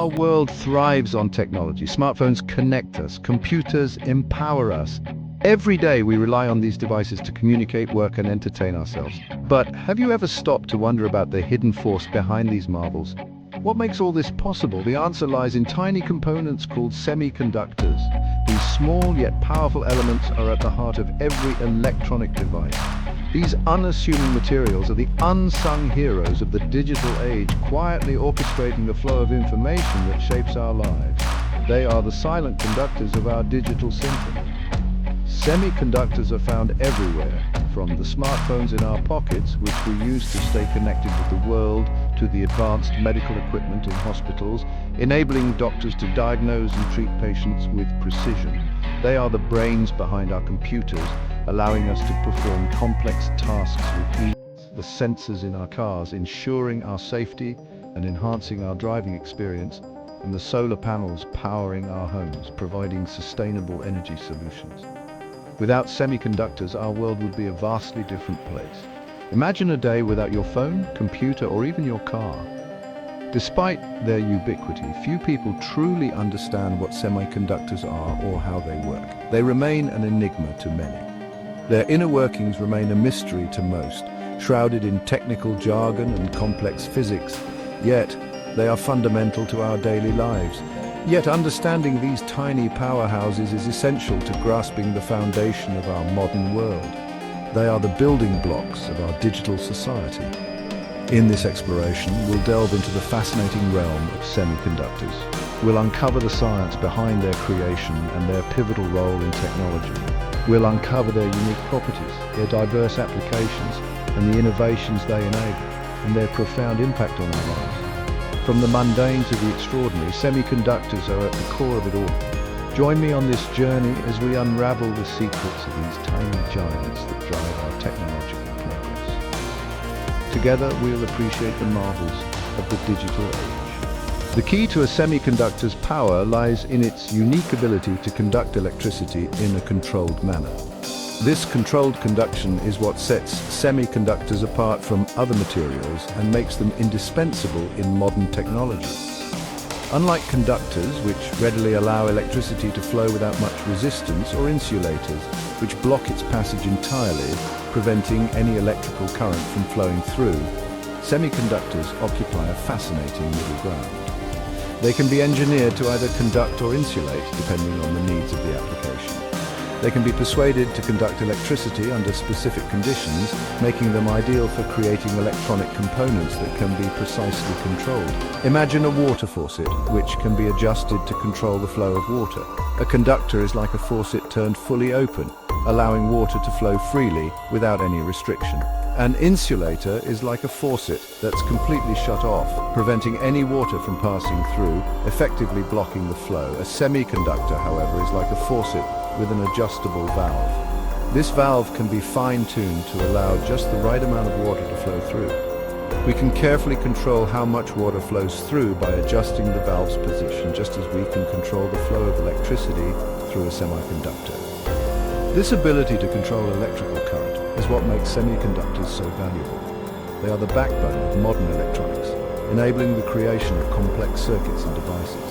Our world thrives on technology. Smartphones connect us, computers empower us. Every day we rely on these devices to communicate, work, and entertain ourselves. But have you ever stopped to wonder about the hidden force behind these marvels? What makes all this possible? The answer lies in tiny components called semiconductors. These small yet powerful elements are at the heart of every electronic device. These unassuming materials are the unsung heroes of the digital age, quietly orchestrating the flow of information that shapes our lives. They are the silent conductors of our digital symphony. Semiconductors are found everywhere, from the smartphones in our pockets, which we use to stay connected with the world, to the advanced medical equipment in hospitals, enabling doctors to diagnose and treat patients with precision. They are the brains behind our computers, allowing us to perform complex tasks with ease. The sensors in our cars, ensuring our safety and enhancing our driving experience, and the solar panels powering our homes, providing sustainable energy solutions. Without semiconductors, our world would be a vastly different place. Imagine a day without your phone, computer, or even your car. Despite their ubiquity, few people truly understand what semiconductors are or how they work. They remain an enigma to many. Their inner workings remain a mystery to most, shrouded in technical jargon and complex physics. Yet, they are fundamental to our daily lives. Yet understanding these tiny powerhouses is essential to grasping the foundation of our modern world. They are the building blocks of our digital society. In this exploration, we'll delve into the fascinating realm of semiconductors. We'll uncover the science behind their creation and their pivotal role in technology. We'll uncover their unique properties, their diverse applications, and the innovations they enable, and their profound impact on our lives. From the mundane to the extraordinary, semiconductors are at the core of it all. Join me on this journey as we unravel the secrets of these tiny giants that drive our technological progress. Together, we'll appreciate the marvels of the digital age. The key to a semiconductor's power lies in its unique ability to conduct electricity in a controlled manner. This controlled conduction is what sets semiconductors apart from other materials and makes them indispensable in modern technology. Unlike conductors, which readily allow electricity to flow without much resistance, or insulators, which block its passage entirely, preventing any electrical current from flowing through, semiconductors occupy a fascinating middle ground. They can be engineered to either conduct or insulate, depending on the needs of the application. They can be persuaded to conduct electricity under specific conditions, making them ideal for creating electronic components that can be precisely controlled. Imagine a water faucet, which can be adjusted to control the flow of water. A conductor is like a faucet turned fully open, allowing water to flow freely without any restriction. An insulator is like a faucet that's completely shut off, preventing any water from passing through, effectively blocking the flow. A semiconductor, however, is like a faucet with an adjustable valve. This valve can be fine-tuned to allow just the right amount of water to flow through. We can carefully control how much water flows through by adjusting the valve's position, just as we can control the flow of electricity through a semiconductor. This ability to control electrical current is what makes semiconductors so valuable. They are the backbone of modern electronics, enabling the creation of complex circuits and devices.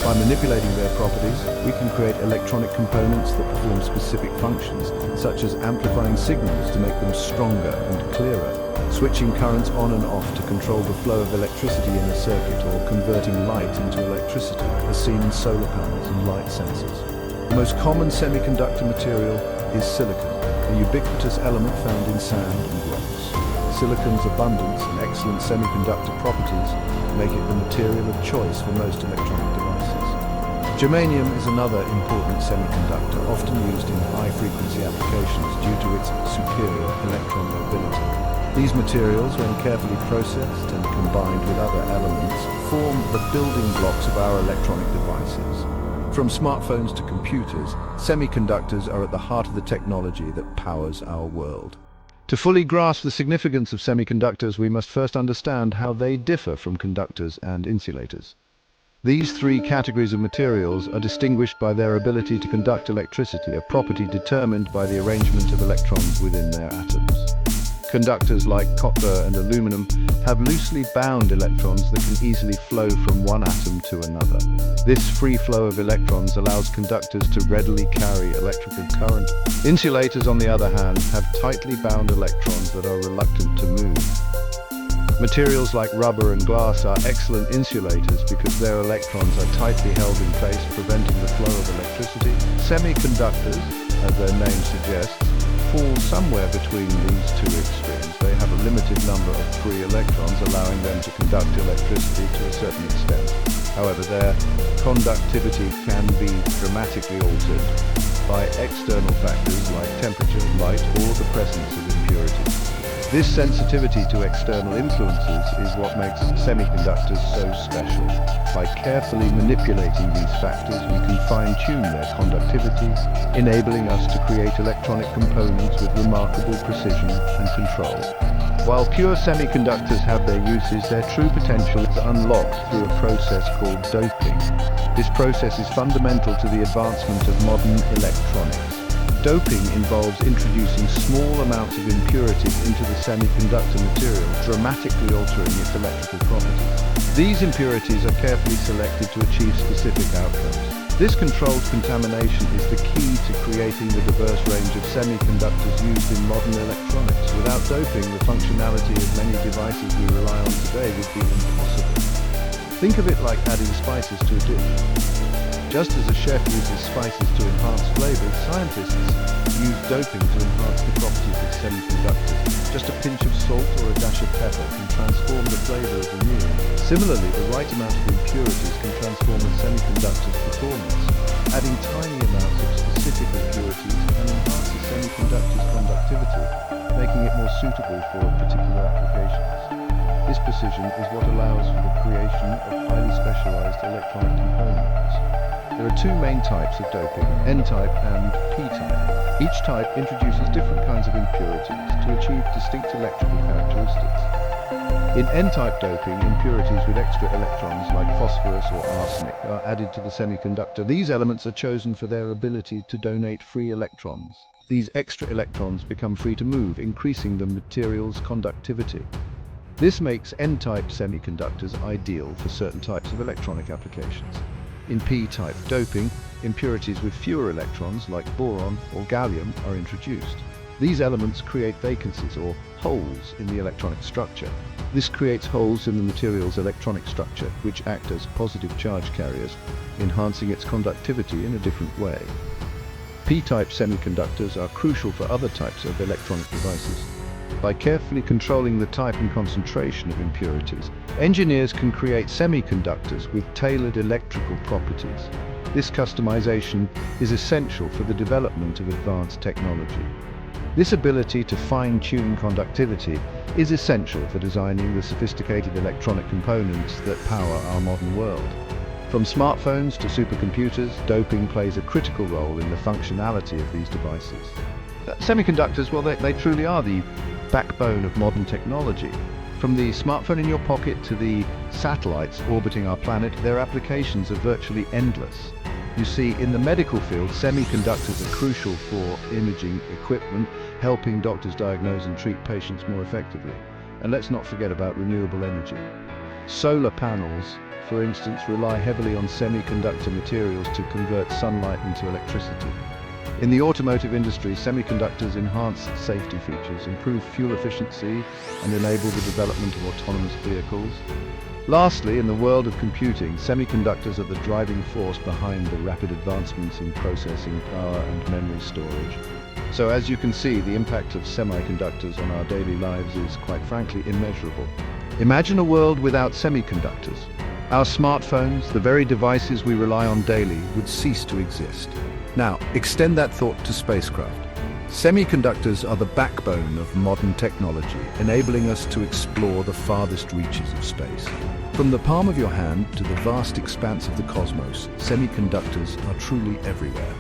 By manipulating their properties, we can create electronic components that perform specific functions, such as amplifying signals to make them stronger and clearer, switching currents on and off to control the flow of electricity in a circuit, or converting light into electricity, as seen in solar panels and light sensors. The most common semiconductor material is silicon, a ubiquitous element found in sand and rocks. Silicon's abundance and excellent semiconductor properties make it the material of choice for most electronic devices. Germanium is another important semiconductor, often used in high-frequency applications due to its superior electron mobility. These materials, when carefully processed and combined with other elements, form the building blocks of our electronic devices. From smartphones to computers, semiconductors are at the heart of the technology that powers our world. To fully grasp the significance of semiconductors, we must first understand how they differ from conductors and insulators. These three categories of materials are distinguished by their ability to conduct electricity, a property determined by the arrangement of electrons within their atoms. Conductors like copper and aluminum have loosely bound electrons that can easily flow from one atom to another. This free flow of electrons allows conductors to readily carry electrical current. Insulators, on the other hand, have tightly bound electrons that are reluctant to move. Materials like rubber and glass are excellent insulators because their electrons are tightly held in place, preventing the flow of electricity. Semiconductors, as their name suggests, fall somewhere between these two extremes. They have a limited number of free electrons, allowing them to conduct electricity to a certain extent. However, their conductivity can be dramatically altered by external factors like temperature, light, or the presence of impurities. This sensitivity to external influences is what makes semiconductors so special. By carefully manipulating these factors, we can fine-tune their conductivity, enabling us to create electronic components with remarkable precision and control. While pure semiconductors have their uses, their true potential is unlocked through a process called doping. This process is fundamental to the advancement of modern electronics. Doping involves introducing small amounts of impurities into the semiconductor material, dramatically altering its electrical properties. These impurities are carefully selected to achieve specific outcomes. This controlled contamination is the key to creating the diverse range of semiconductors used in modern electronics. Without doping, the functionality of many devices we rely on today would be impossible. Think of it like adding spices to a dish. Just as a chef uses spices to enhance flavors, scientists use doping to enhance the properties of semiconductors. Just a pinch of salt or a dash of pepper can transform the flavor of a meal. Similarly, the right amount of impurities can transform a semiconductor's performance. Adding tiny amounts of specific impurities can enhance a semiconductor's conductivity, making it more suitable for particular applications. This precision is what allows for the creation of highly specialized electronic components. There are two main types of doping, N-type and P-type. Each type introduces different kinds of impurities to achieve distinct electrical characteristics. In N-type doping, impurities with extra electrons like phosphorus or arsenic are added to the semiconductor. These elements are chosen for their ability to donate free electrons. These extra electrons become free to move, increasing the material's conductivity. This makes N-type semiconductors ideal for certain types of electronic applications. In P-type doping, impurities with fewer electrons, like boron or gallium, are introduced. These elements create vacancies or holes in the electronic structure. This creates holes in the material's electronic structure, which act as positive charge carriers, enhancing its conductivity in a different way. P-type semiconductors are crucial for other types of electronic devices. By carefully controlling the type and concentration of impurities, engineers can create semiconductors with tailored electrical properties. This customization is essential for the development of advanced technology. This ability to fine-tune conductivity is essential for designing the sophisticated electronic components that power our modern world. From smartphones to supercomputers, doping plays a critical role in the functionality of these devices. Semiconductors, well, they truly are the backbone of modern technology. From the smartphone in your pocket to the satellites orbiting our planet, their applications are virtually endless. You see, in the medical field, semiconductors are crucial for imaging equipment, helping doctors diagnose and treat patients more effectively. And let's not forget about renewable energy. Solar panels, for instance, rely heavily on semiconductor materials to convert sunlight into electricity. In the automotive industry, semiconductors enhance safety features, improve fuel efficiency, and enable the development of autonomous vehicles. Lastly, in the world of computing, semiconductors are the driving force behind the rapid advancements in processing power and memory storage. So as you can see, the impact of semiconductors on our daily lives is, quite frankly, immeasurable. Imagine a world without semiconductors. Our smartphones, the very devices we rely on daily, would cease to exist. Now, extend that thought to spacecraft. Semiconductors are the backbone of modern technology, enabling us to explore the farthest reaches of space. From the palm of your hand to the vast expanse of the cosmos, semiconductors are truly everywhere.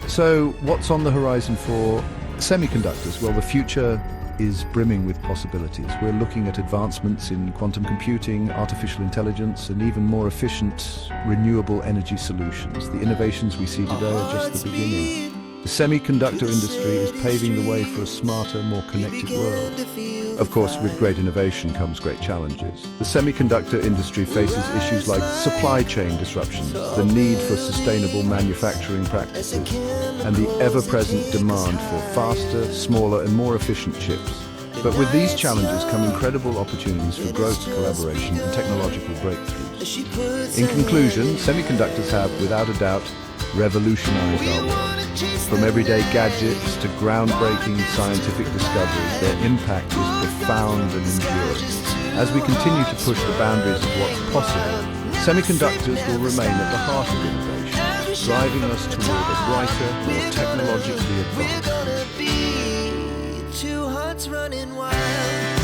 So, what's on the horizon for semiconductors? Well, the future is brimming with possibilities. We're looking at advancements in quantum computing, artificial intelligence, and even more efficient, renewable energy solutions. The innovations we see today are just the beginning. The semiconductor industry is paving the way for a smarter, more connected world. Of course, with great innovation comes great challenges. The semiconductor industry faces issues like supply chain disruptions, the need for sustainable manufacturing practices, and the ever-present demand for faster, smaller, and more efficient chips. But with these challenges come incredible opportunities for growth, collaboration, and technological breakthroughs. In conclusion, semiconductors have, without a doubt, revolutionized our world. From everyday gadgets to groundbreaking scientific discoveries, their impact is profound and enduring. As we continue to push the boundaries of what's possible, semiconductors will remain at the heart of innovation, driving us toward a brighter, more technologically advanced future. Two hearts running wild.